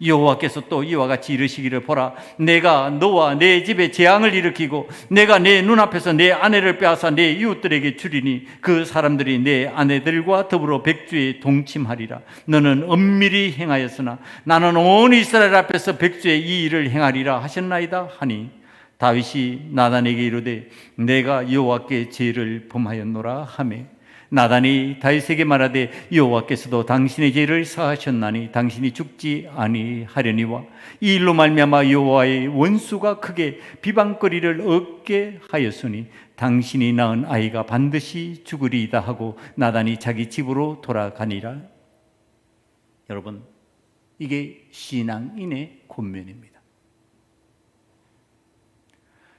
[SPEAKER 1] 여호와께서 또 이와 같이 이르시기를 보라 내가 너와 내 집에 재앙을 일으키고 내가 내 눈앞에서 내 아내를 빼앗아 내 이웃들에게 주리니 그 사람들이 내 아내들과 더불어 백주에 동침하리라. 너는 엄밀히 행하였으나 나는 온 이스라엘 앞에서 백주에 이 일을 행하리라 하셨나이다 하니, 다윗이 나단에게 이르되 내가 여호와께 죄를 범하였노라 하매, 나단이 다윗에게 말하되 여호와께서도 당신의 죄를 사하셨나니 당신이 죽지 아니하려니와 이 일로 말미암아 여호와의 원수가 크게 비방거리를 얻게 하였으니 당신이 낳은 아이가 반드시 죽으리이다 하고 나단이 자기 집으로 돌아가니라. 여러분, 이게 신앙인의 권면입니다.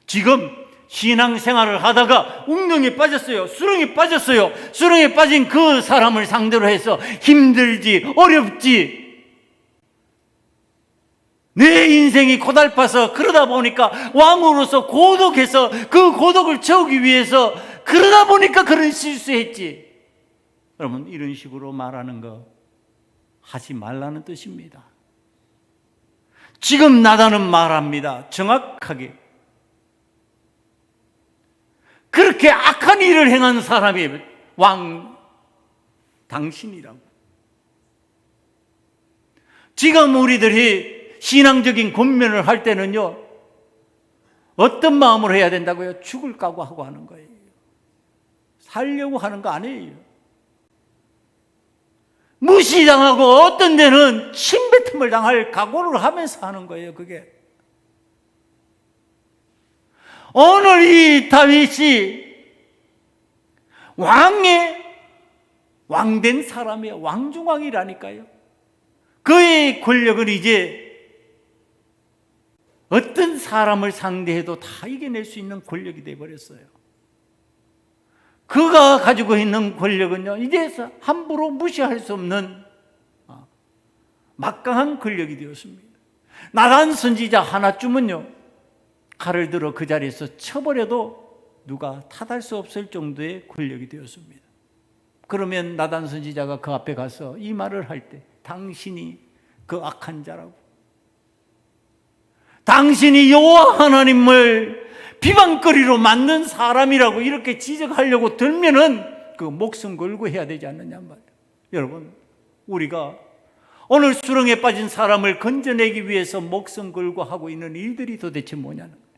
[SPEAKER 1] 지금 신앙생활을 하다가 웅덩이에 빠졌어요. 수렁에 빠졌어요. 수렁에 빠진 그 사람을 상대로 해서 힘들지, 어렵지, 내 인생이 고달파서 그러다 보니까 왕으로서 고독해서 그 고독을 채우기 위해서 그러다 보니까 그런 실수했지. 여러분, 이런 식으로 말하는 거 하지 말라는 뜻입니다. 지금 나단은 말합니다. 정확하게. 그렇게 악한 일을 행한 사람이 왕 당신이라고. 지금 우리들이 신앙적인 권면을 할 때는요, 어떤 마음으로 해야 된다고요? 죽을 각오하고 하는 거예요. 살려고 하는 거 아니에요. 무시당하고 어떤 데는 침뱉음을 당할 각오를 하면서 하는 거예요. 그게 오늘 이 다윗이 왕된 사람이에요. 왕중왕이라니까요. 그의 권력은 이제 어떤 사람을 상대해도 다 이겨낼 수 있는 권력이 되어버렸어요. 그가 가지고 있는 권력은요, 이제 함부로 무시할 수 없는 막강한 권력이 되었습니다. 나단 선지자 하나쯤은요, 칼을 들어 그 자리에서 쳐버려도 누가 탓할 수 없을 정도의 권력이 되었습니다. 그러면 나단 선지자가 그 앞에 가서 이 말을 할 때 당신이 그 악한 자라고, 당신이 여호와 하나님을 비방거리로 만든 사람이라고 이렇게 지적하려고 들면은 그 목숨 걸고 해야 되지 않느냐 말이에요. 여러분, 우리가 오늘 수렁에 빠진 사람을 건져내기 위해서 목숨 걸고 하고 있는 일들이 도대체 뭐냐는 거예요.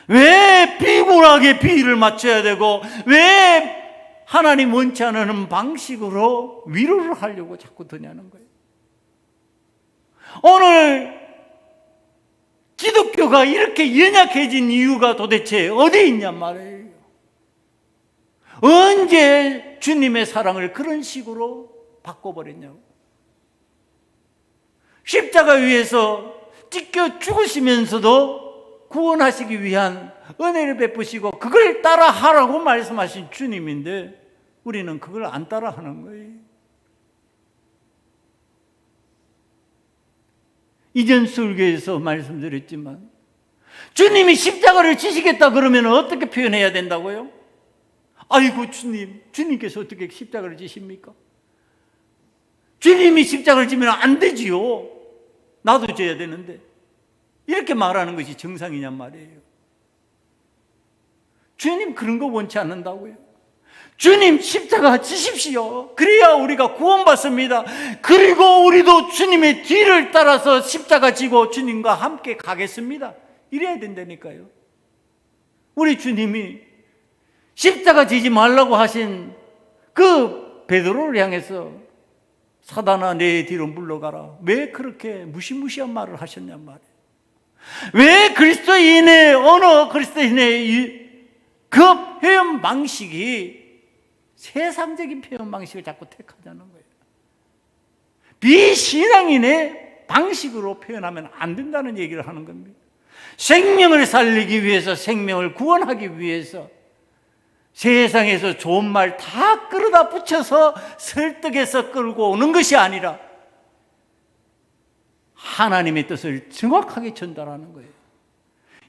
[SPEAKER 1] 왜 비굴하게 비위를 맞춰야 되고 왜 하나님 원치 않는 방식으로 위로를 하려고 자꾸 드냐는 거예요. 오늘 기독교가 이렇게 연약해진 이유가 도대체 어디 있냔 말이에요. 언제 주님의 사랑을 그런 식으로 바꿔버렸냐고. 십자가 위에서 찢겨 죽으시면서도 구원하시기 위한 은혜를 베푸시고 그걸 따라하라고 말씀하신 주님인데 우리는 그걸 안 따라하는 거예요. 이전 설교에서 말씀드렸지만 주님이 십자가를 지시겠다 그러면 어떻게 표현해야 된다고요? 아이고 주님께서 어떻게 십자가를 지십니까? 주님이 십자가를 지면 안 되지요. 나도 져야 되는데 이렇게 말하는 것이 정상이냔 말이에요. 주님 그런 거 원치 않는다고요. 주님 십자가 지십시오. 그래야 우리가 구원받습니다. 그리고 우리도 주님의 뒤를 따라서 십자가 지고 주님과 함께 가겠습니다. 이래야 된다니까요. 우리 주님이 십자가 지지 말라고 하신 그 베드로를 향해서 사단아 내 뒤로 물러가라. 왜 그렇게 무시무시한 말을 하셨냔 말이에요. 왜 그리스도인의 어느 그리스도인의 그 표현 방식이 세상적인 표현 방식을 자꾸 택하자는 거예요. 비신앙인의 방식으로 표현하면 안 된다는 얘기를 하는 겁니다. 생명을 살리기 위해서, 생명을 구원하기 위해서 세상에서 좋은 말 다 끌어다 붙여서 설득해서 끌고 오는 것이 아니라 하나님의 뜻을 정확하게 전달하는 거예요.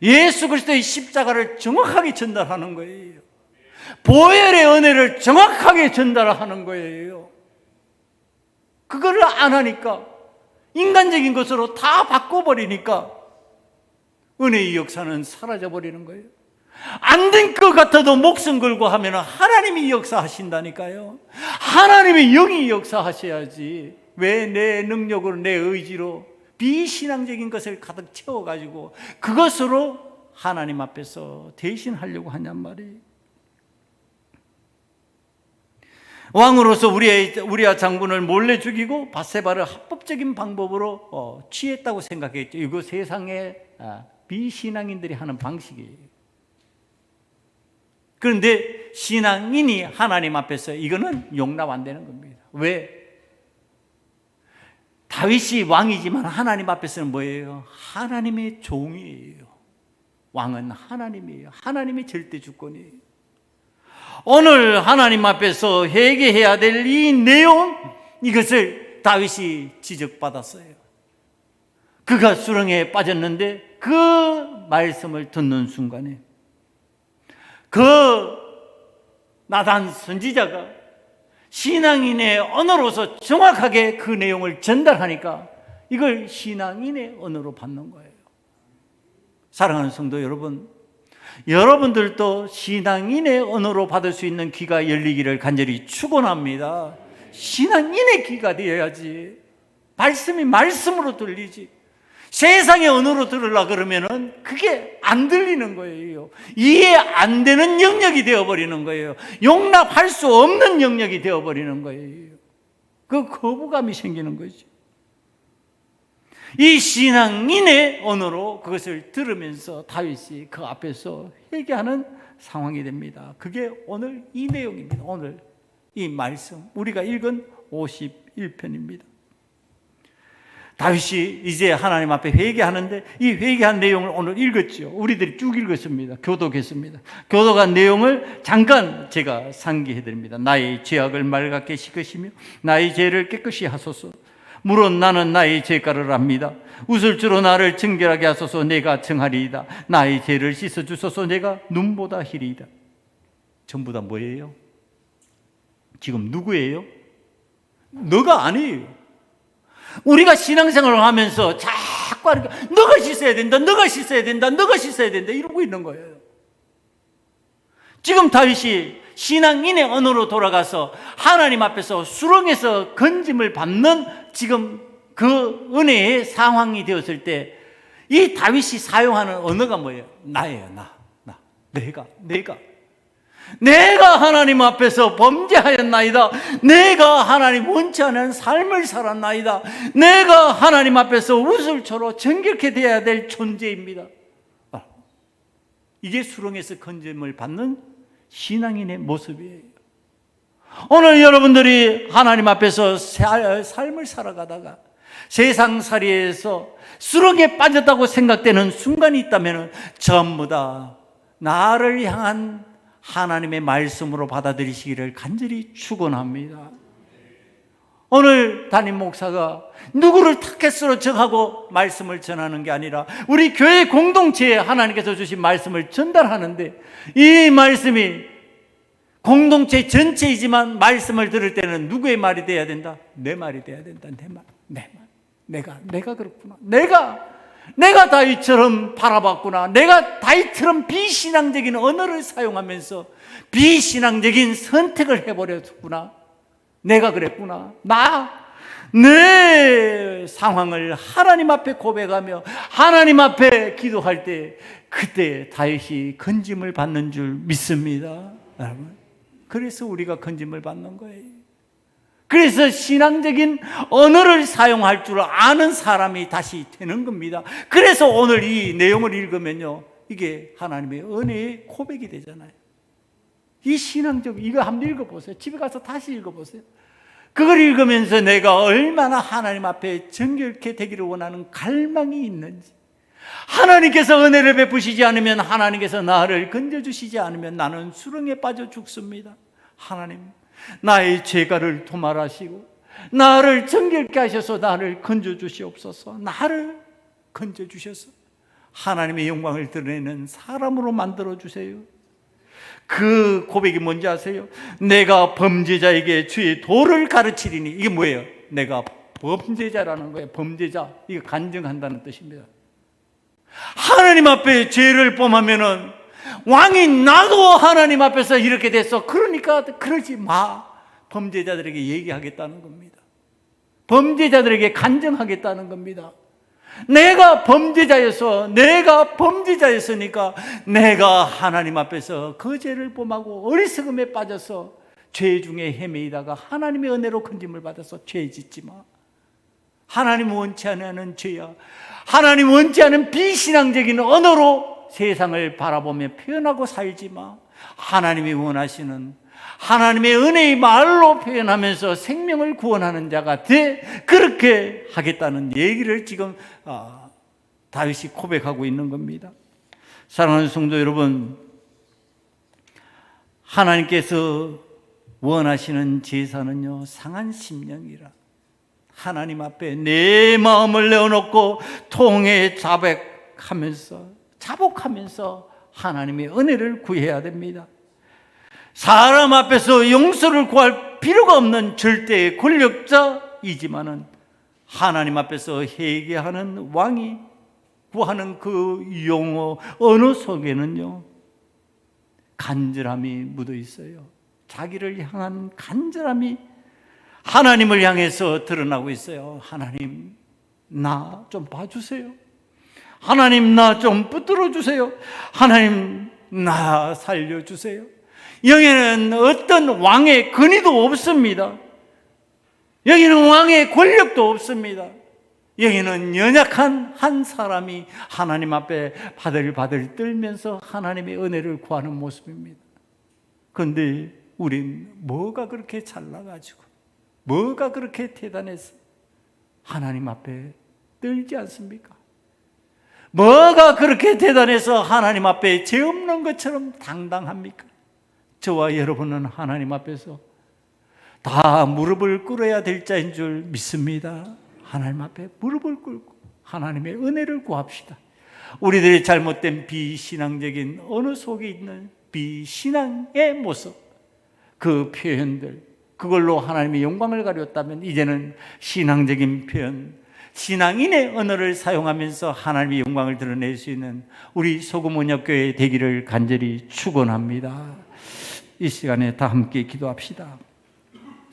[SPEAKER 1] 예수 그리스도의 십자가를 정확하게 전달하는 거예요. 보혈의 은혜를 정확하게 전달하는 거예요. 그거를 안 하니까 인간적인 것으로 다 바꿔버리니까 은혜의 역사는 사라져버리는 거예요. 안 된 것 같아도 목숨 걸고 하면 하나님이 역사하신다니까요. 하나님의 영이 역사하셔야지. 왜 내 능력으로, 내 의지로 비신앙적인 것을 가득 채워가지고 그것으로 하나님 앞에서 대신하려고 하냔 말이에요. 왕으로서 우리아 장군을 몰래 죽이고 밧세바를 합법적인 방법으로 취했다고 생각했죠. 이거 세상의 비신앙인들이 하는 방식이에요. 그런데 신앙인이 하나님 앞에서 이거는 용납 안 되는 겁니다. 왜? 다윗이 왕이지만 하나님 앞에서는 뭐예요? 하나님의 종이에요. 왕은 하나님이에요. 하나님의 절대 주권이에요. 오늘 하나님 앞에서 회개해야 될 이 내용, 이것을 다윗이 지적받았어요. 그가 수렁에 빠졌는데 그 말씀을 듣는 순간에 그 나단 선지자가 신앙인의 언어로서 정확하게 그 내용을 전달하니까 이걸 신앙인의 언어로 받는 거예요. 사랑하는 성도 여러분, 여러분들도 신앙인의 언어로 받을 수 있는 귀가 열리기를 간절히 축원합니다. 신앙인의 귀가 되어야지. 말씀이 말씀으로 들리지. 세상의 언어로 들으려 그러면은 그게 안 들리는 거예요. 이해 안 되는 영역이 되어버리는 거예요. 용납할 수 없는 영역이 되어버리는 거예요. 그 거부감이 생기는 거죠. 이 신앙인의 언어로 그것을 들으면서 다윗이 그 앞에서 회개하는 상황이 됩니다. 그게 오늘 이 내용입니다. 오늘 이 말씀, 우리가 읽은 51편입니다. 다윗이 이제 하나님 앞에 회개하는데 이 회개한 내용을 오늘 읽었죠. 우리들이 쭉 읽었습니다. 교독했습니다. 교독한 내용을 잠깐 제가 상기해드립니다. 나의 죄악을 맑게 씻으시며 나의 죄를 깨끗이 하소서. 물론 나는 나의 죄가를 압니다. 웃을 줄로 나를 정결하게 하소서. 내가 정하리이다. 나의 죄를 씻어주소서. 내가 눈보다 희리이다. 전부 다 뭐예요? 지금 누구예요? 너가 아니에요. 우리가 신앙생활을 하면서 자꾸 하니까 너가 씻어야 된다, 너가 씻어야 된다, 너가 씻어야 된다 이러고 있는 거예요. 지금 다윗이 신앙인의 언어로 돌아가서 하나님 앞에서 수렁에서 건짐을 받는 지금 그 은혜의 상황이 되었을 때 이 다윗이 사용하는 언어가 뭐예요? 나예요. 내가 하나님 앞에서 범죄하였나이다. 내가 하나님 원치 않은 삶을 살았나이다. 내가 하나님 앞에서 우슬초로 정결케 되어야 될 존재입니다. 이게 수렁에서 건짐을 받는 신앙인의 모습이에요. 오늘 여러분들이 하나님 앞에서 삶을 살아가다가 세상살이에서 수렁에 빠졌다고 생각되는 순간이 있다면 전부 다 나를 향한 하나님의 말씀으로 받아들이시기를 간절히 축원합니다. 오늘 담임 목사가 누구를 타겟으로 정하고 말씀을 전하는 게 아니라 우리 교회 공동체에 하나님께서 주신 말씀을 전달하는데 이 말씀이 공동체 전체이지만 말씀을 들을 때는 누구의 말이 돼야 된다? 내 말이 돼야 된다. 내 말. 내가 그렇구나. 내가 다윗처럼 바라봤구나. 내가 다윗처럼 비신앙적인 언어를 사용하면서 비신앙적인 선택을 해버렸구나. 내가 그랬구나. 내 상황을 하나님 앞에 고백하며 하나님 앞에 기도할 때 그때 다윗이 건짐을 받는 줄 믿습니다. 여러분, 그래서 우리가 건짐을 받는 거예요. 그래서 신앙적인 언어를 사용할 줄 아는 사람이 다시 되는 겁니다. 그래서 오늘 이 내용을 읽으면요, 이게 하나님의 은혜의 고백이 되잖아요. 이 신앙적, 이거 한번 읽어보세요. 집에 가서 다시 읽어보세요. 그걸 읽으면서 내가 얼마나 하나님 앞에 정결케 되기를 원하는 갈망이 있는지, 하나님께서 은혜를 베푸시지 않으면, 하나님께서 나를 건져주시지 않으면 나는 수렁에 빠져 죽습니다. 하나님, 나의 죄가를 도말하시고 나를 정결케 하셔서 나를 건져주시옵소서. 나를 건져주셔서 하나님의 영광을 드러내는 사람으로 만들어주세요. 그 고백이 뭔지 아세요? 내가 범죄자에게 주의 도를 가르치리니. 이게 뭐예요? 내가 범죄자라는 거예요. 범죄자, 이거 간증한다는 뜻입니다. 하나님 앞에 죄를 범하면은 왕이 나도 하나님 앞에서 이렇게 됐어, 그러니까 그러지 마. 범죄자들에게 얘기하겠다는 겁니다. 범죄자들에게 간증하겠다는 겁니다. 내가 범죄자였으니까 내가 하나님 앞에서 그 죄를 범하고 어리석음에 빠져서 죄 중에 헤매이다가 하나님의 은혜로 건짐을 받아서 죄 짓지 마. 하나님 원치 않는 죄야. 하나님 원치 않은 비신앙적인 언어로 세상을 바라보며 표현하고 살지 마. 하나님이 원하시는 하나님의 은혜의 말로 표현하면서 생명을 구원하는 자가 돼. 그렇게 하겠다는 얘기를 지금 다윗이 고백하고 있는 겁니다. 사랑하는 성도 여러분, 하나님께서 원하시는 제사는요, 상한 심령이라. 하나님 앞에 내 마음을 내어놓고 통에 자복하면서 하나님의 은혜를 구해야 됩니다. 사람 앞에서 용서를 구할 필요가 없는 절대의 권력자이지만은 하나님 앞에서 회개하는 왕이 구하는 그 용어, 언어 속에는요, 간절함이 묻어 있어요. 자기를 향한 간절함이 하나님을 향해서 드러나고 있어요. 하나님, 나 좀 봐주세요. 하나님, 나 좀 붙들어 주세요. 하나님, 나 살려주세요. 여기는 어떤 왕의 권위도 없습니다. 여기는 왕의 권력도 없습니다. 여기는 연약한 한 사람이 하나님 앞에 바들바들 떨면서 하나님의 은혜를 구하는 모습입니다. 그런데 우린 뭐가 그렇게 잘나가지고, 뭐가 그렇게 대단해서 하나님 앞에 떨지 않습니까? 뭐가 그렇게 대단해서 하나님 앞에 죄 없는 것처럼 당당합니까? 저와 여러분은 하나님 앞에서 다 무릎을 꿇어야 될 자인 줄 믿습니다. 하나님 앞에 무릎을 꿇고 하나님의 은혜를 구합시다. 우리들의 잘못된 비신앙적인 언어 속에 있는 비신앙의 모습, 그 표현들, 그걸로 하나님의 영광을 가렸다면 이제는 신앙적인 표현, 신앙인의 언어를 사용하면서 하나님의 영광을 드러낼 수 있는 우리 소금원역교회 되기를 간절히 축원합니다. 이 시간에 다 함께 기도합시다.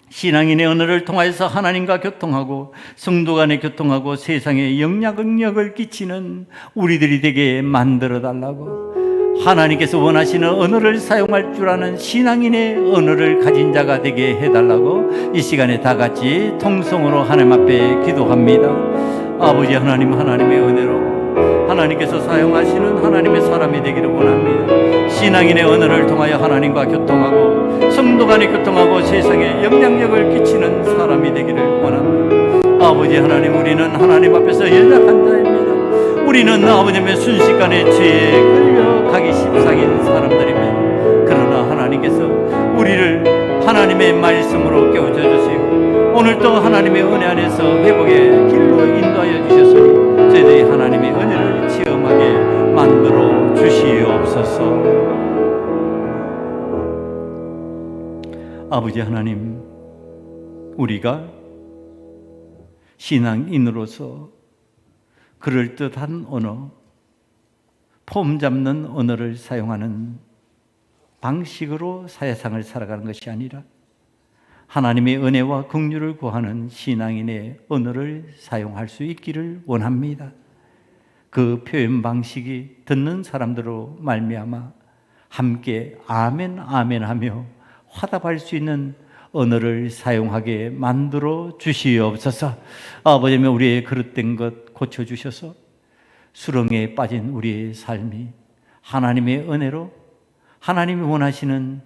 [SPEAKER 1] 신앙인의 언어를 통하여서 하나님과 교통하고 성도 간에 교통하고 세상에 영향력을 끼치는 우리들이 되게 만들어 달라고, 하나님께서 원하시는 언어를 사용할 줄 아는 신앙인의 언어를 가진 자가 되게 해달라고 이 시간에 다 같이 통성으로 하나님 앞에 기도합니다. 아버지 하나님, 하나님의 은혜로 하나님께서 사용하시는 하나님의 사람이 되기를 원합니다. 신앙인의 언어를 통하여 하나님과 교통하고 성도 간에 교통하고 세상에 영향력을 끼치는 사람이 되기를 원합니다. 아버지 하나님, 우리는 하나님 앞에서 연약한 자입니다. 우리는 아버님의 순식간에 죄에 끌려가기 십상인 사람들입니다. 그러나 하나님께서 우리를 하나님의 말씀으로 깨우쳐 주시고 오늘도 하나님의 은혜 안에서 회복의 길로 인도하여 주셨으니 저희들이 하나님의 은혜를 체험하게 만들어 주시옵소서. 아버지 하나님, 우리가 신앙인으로서 그럴듯한 언어, 폼 잡는 언어를 사용하는 방식으로 사회상을 살아가는 것이 아니라 하나님의 은혜와 긍휼을 구하는 신앙인의 언어를 사용할 수 있기를 원합니다. 그 표현 방식이 듣는 사람들로 말미암아 함께 아멘 아멘 하며 화답할 수 있는 언어를 사용하게 만들어 주시옵소서. 아버지님, 우리의 그릇된 것 고쳐주셔서 수렁에 빠진 우리의 삶이 하나님의 은혜로 하나님이 원하시는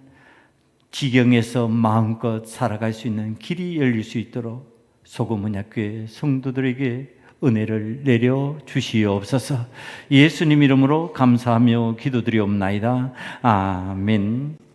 [SPEAKER 1] 지경에서 마음껏 살아갈 수 있는 길이 열릴 수 있도록 소금언약교회 성도들에게 은혜를 내려 주시옵소서. 예수님 이름으로 감사하며 기도드리옵나이다. 아멘.